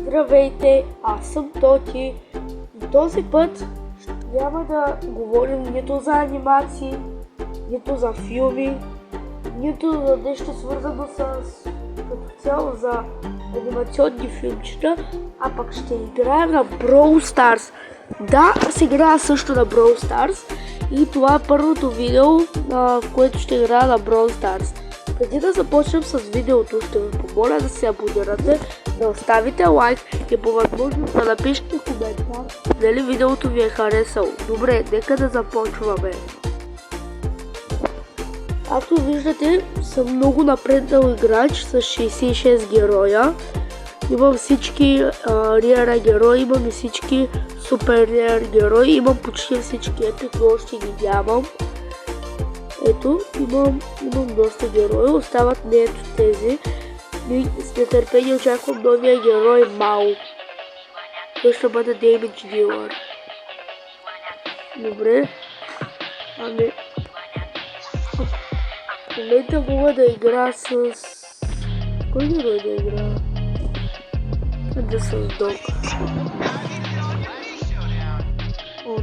Здравейте, аз съм Тоти и този път няма да говорим нито за анимации, нито за филми, нито за нещо свързано с като цяло за анимационни филмчета, а пък ще играя на Brawl Stars. Да, аз играя също на Brawl Stars и това е първото видео, в което ще играя на Brawl Stars. Преди да започнем с видеото, ще ви помоля да се абонирате, да оставите лайк и по възможност да напишете коментар дали видеото ви е харесало. Добре, нека да започваме. Както виждате, съм много напреднал играч с 66 героя. Имам всички Rare герои, имам и всички Super Rare герои, имам почти всички епик, но още ги нямам. Ето, имам доста герои, остават не ето тези. И с нетърпение очаквам новия герой Мау. Той ще бъде Damage Dealer. Добре. Ами... В момента мога да игра с... Кой герой да игра? Да с Дог. О,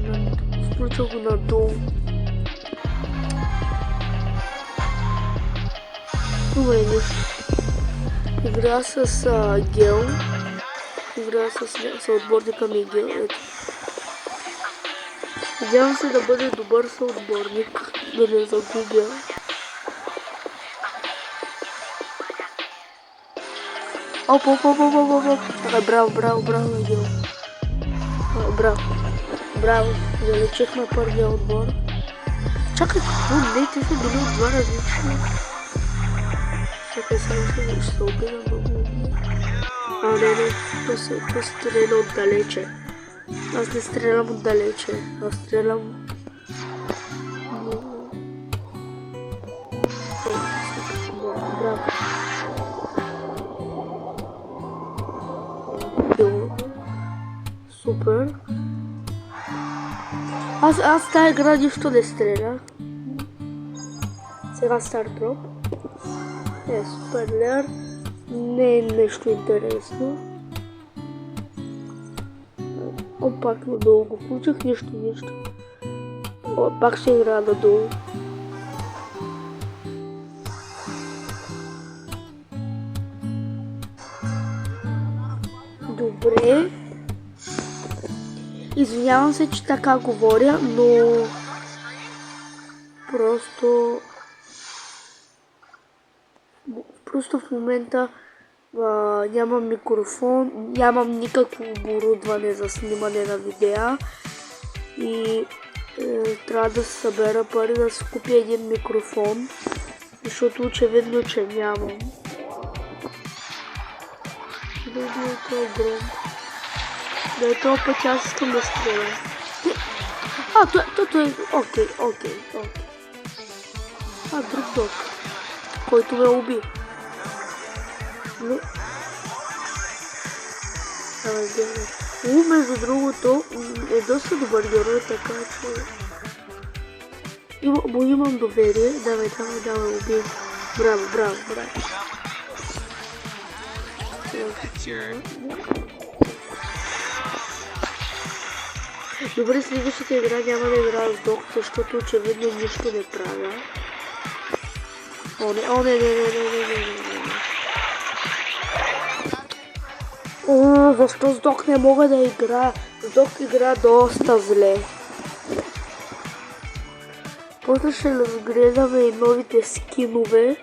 включа го надолу. Добре, нещо. Игра с Гел. Игра с отборника ми Гел. Ето. Надявам се да бъде добър съотборник. Да не загубя. Оп. Браво, Гел. Браво. Залечихме първия отбор. Чакай, какво? Не, те са били от два различни. Чакай, сега ще се опитам да го убия. Не, то стреля отдалече. Аз не стрелям отдалече, аз стрелям... Браво. Супер. Аз тази игра нищо не стреля. Сега стартроп. Супер Rare. Не е нещо интересно. Пак надолу го включих, нищо. Пак ще играя надолу. Добре. Извинявам се, че така говоря, но просто в момента нямам микрофон, нямам никакво оборудване за снимане на видеа и трябва да се събера пари да си купя един микрофон, защото очевидно, че нямам. Да, този път аз искам да стреля. Той е... Окей. Друг дог, който ме уби. Между другото е доста добър герой, така че... Имам доверие. Давай, убий. Браво. Добре, следващата игра няма да играя с Дог, защото очевидно нищо не правя. О, не. Защо с Дог не мога да играя? С Дог игра доста зле. После ще разгледаме и новите скинове.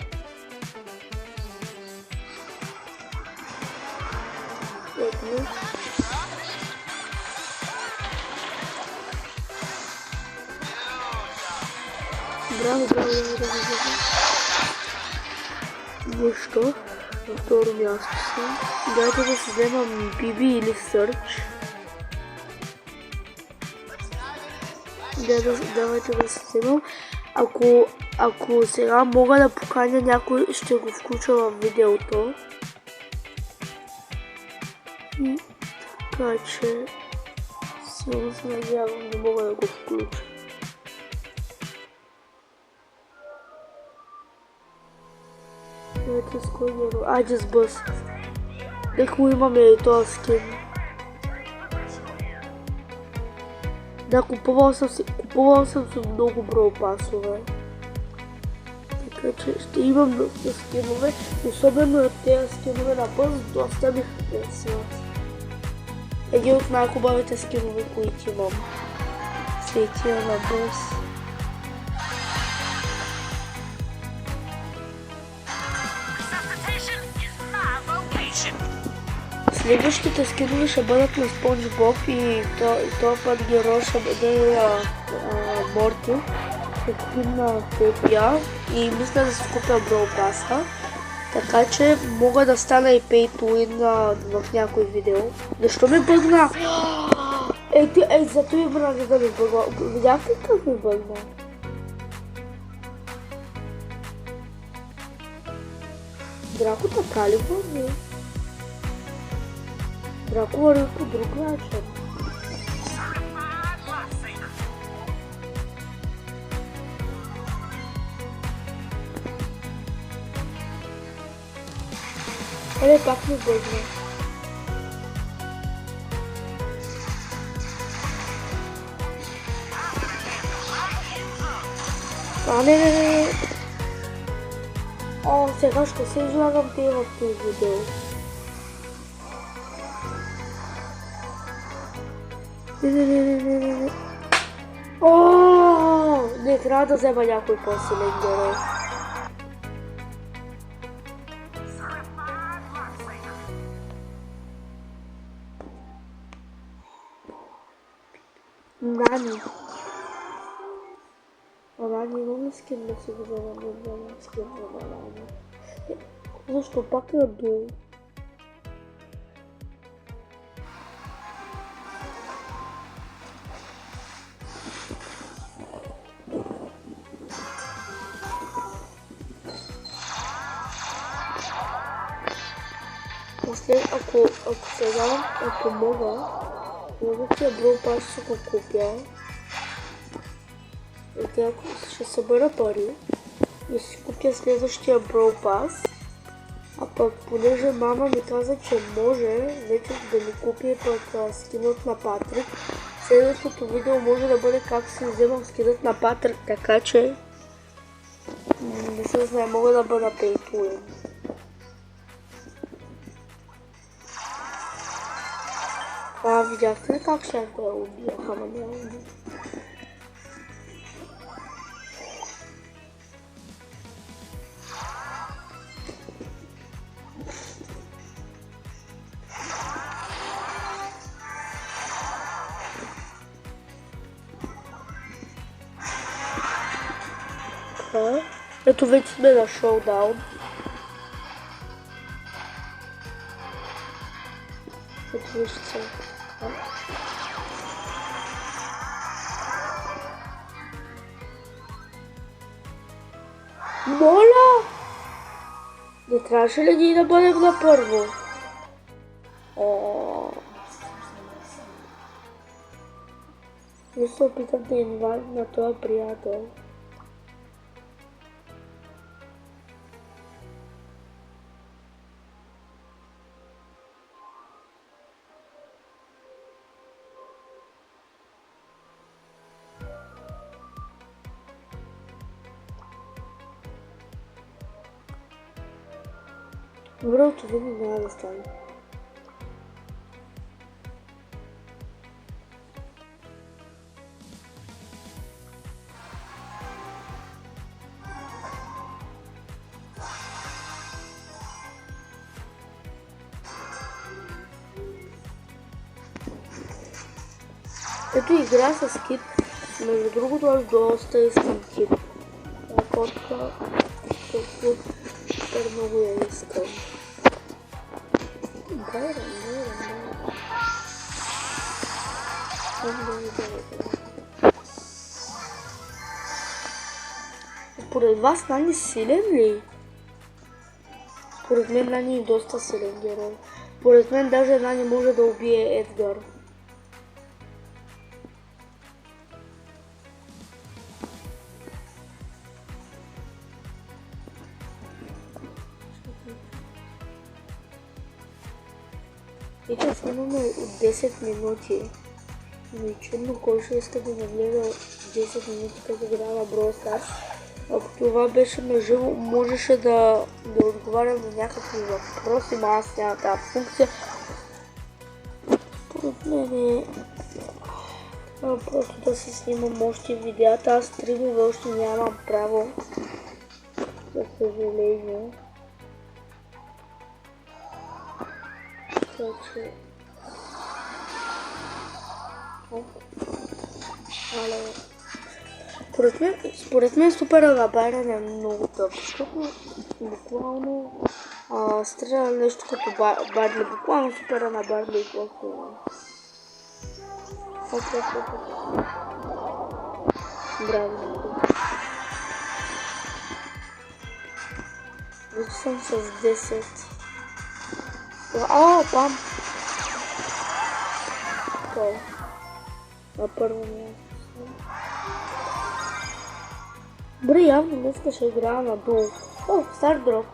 Браво. Нищо. На второ място съм. Дайте да се вземам Биби или Сърч. Давайте да се вземам. Ако сега мога да поканя някой, ще го включа в видеото. И така че силно се надявам да мога да го включа. Давайте с кой герой? Айде с Бъс. Нека му имаме и този скин. Да, купувал съм си много бро пасове. Така че ще имам доста скинове, особено от тези скинове на Бъз, доста ми харесват. Един от най-хубавите скинове, които имам. Светия на Бъз. Следващите скинове ще бъдат на Спонж Боб и този път герой ще бъде Морти. Ще купим на Пепия и мисля да си купя Бро Паса. Така че мога да стана и Pay to Win в някой видео. Защо ми бъгна? Зато и мразя да ми бъгна. Видяхте как ми бъгна? Драко така ли бъгна? Драко върви по друг начин. Пак ми бъгна. Не. О, сега ще се излагам те в този видео. Не. О, не трябва да взема някой по-силен герой. Нани. Нани, имам ли скин да си го взема? Не вземам скин на Нани. Защо пак е долу? После, ако сега, ако мога тия Бро Пас ще го купя. И ако ще събера пари и си купя следващия Бро Пас. А пък понеже мама ми каза, че може вече да ми купи пък скинът на Патрик. Следващото видео може да бъде как си вземам скинът на Патрик, така че не се знае, мога да бъда Pay to Win. Видяхте ли как ще да я убия? Ама не я убия. Ето вече сме на шоудаун. Ето вижте. Моля! Не трябваше ли ние да бъдем на първо? Не се опитам да инвадим на този приятел. Добре, очевидно няма да стане. Ето игра с кит. Между другото аз доста искам кит. Котка, супер много я искам. Поред вас Нани силен ли? Поред мен Нани е доста силен герой. Поред мен даже Нани може да убие Едгар. Вика, снимаме от 10 минути. Но чудно кой ще иска да не гледа 10 минути като игра на Brawl Stars. Ако това беше на живо, можеше да отговарям на някакви въпроси, но аз нямам тази функция. Според мен просто да си снимам още видеята. Аз стримове още нямам право, за съжаление. Според мен супера на Байрон е много тъп, защото буквално стреля нещо като Барли, буквално супера на Барли и просто браво. Вече съм с 10. Пам! На първо място. Добре, явно днеска ще играя на долу. Стар дроп.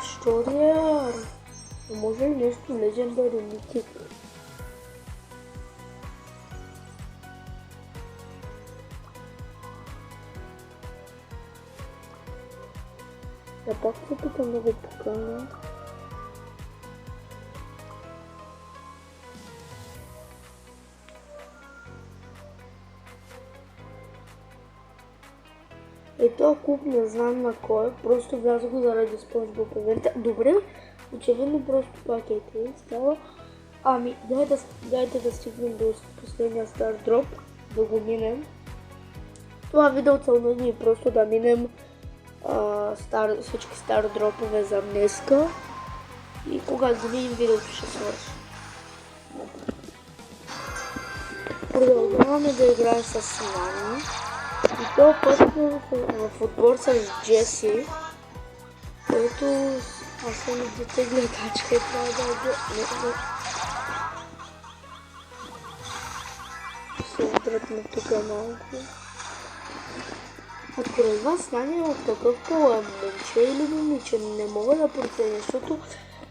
Шториер. Може ли нещо легендари митик? Я пак се питам да го поканя. Този клуб не знам на кой, просто влязох го заради SpongeBob евента. Добре, очевидно просто пакети става. Дайте да стигнем до последния стар дроп, да го минем. Това видео целта ни е просто да минем всички стар дропове за днеска и когато завидим видеото ще свърши. Продължаваме да играем с Нани. И това път в отбор с Джеси, който аз съм дете гледачка и трябва да се отдръпна тук малко. Според вас Нани от какъв пол е, момче или момиче? Не мога да проценя, защото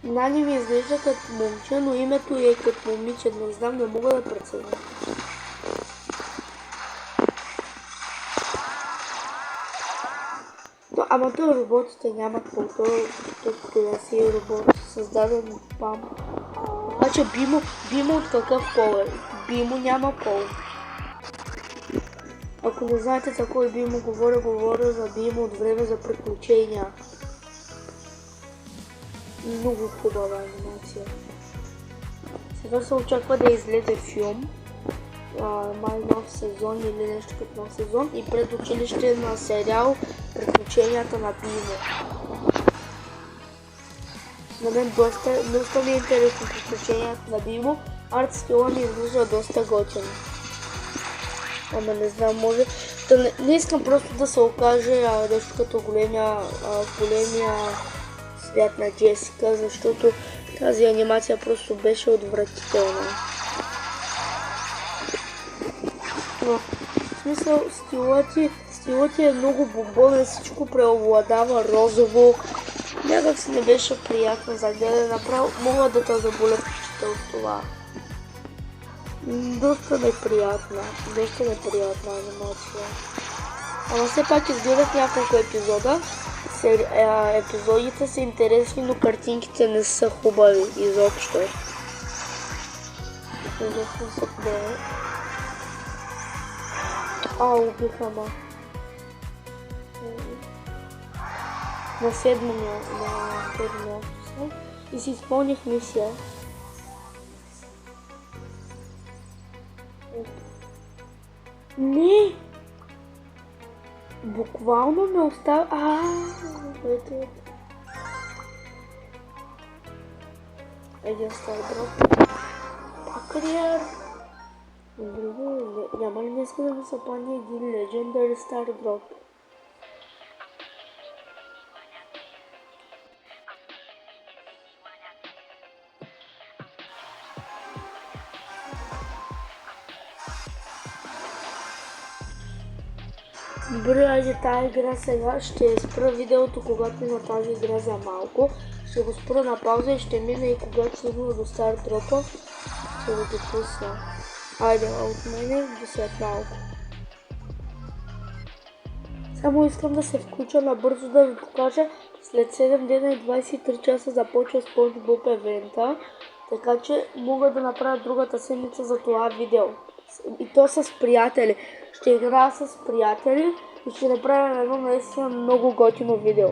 Нани ми изглежда като момче, но името е като момиче, не знам, не мога да преценя. Ама той роботите нямат пол, той си е робот, създаден от Пам. Обаче Бимо от какъв пол е? Бимо няма пол. Ако не знаете за кой Бимо говоря за Бимо от Време за приключения. Много хубава анимация. Сега се очаква да излезе филм. Май нов сезон или нещо като нов сезон и пред училище на сериал Приключенията на Бимо. На мен доста ми е интересно приключенията на Бимо. Арт стила ми изглежда доста готин. Ама не знам, може... Не искам просто да се окаже нещо като големия свят на Джесика, защото тази анимация просто беше отвратителна. Но, в смисъл, стилът ти е много бомбонен, всичко преобладава розово. Някак си не беше приятно за гледане, направо мога да те заболя вкъщите от това. Доста неприятна анимация. Ама все пак изгледах няколко епизода. Епизодите са интересни, но картинките не са хубави изобщо. Ужасно са хубави. Убиха ма. На седмо място и си изпълних мисия. Не! Буквално ме остава... Ето. Един стар дроп. Пакриер! Няма ли днеска да ми се падне един Legendary стар дроп? Добре, айде тази игра сега ще спра видеото, когато има тази игра за малко. Ще го спра на пауза и ще мина и когато стигна до стар дропа, ще го допусна. Айде, от мене до след малко. Само искам да се включа набързо да ви покажа. След 7 дена и 23 часа започва SpongeBob евента, така че мога да направя другата седмица за това видео. И то с приятели. Ще играя с приятели и ще направим едно наистина много готино видео.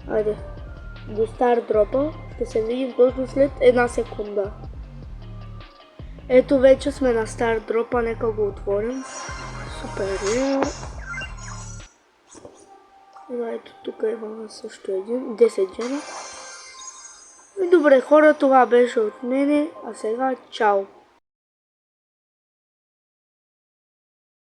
Айде, до стар дропа ще се видим точно след една секунда. Ето вече сме на стар дропа, нека го отворим. Супер. Ето тук имаме също 10 джена. И добре хора, това беше от мене, а сега чао!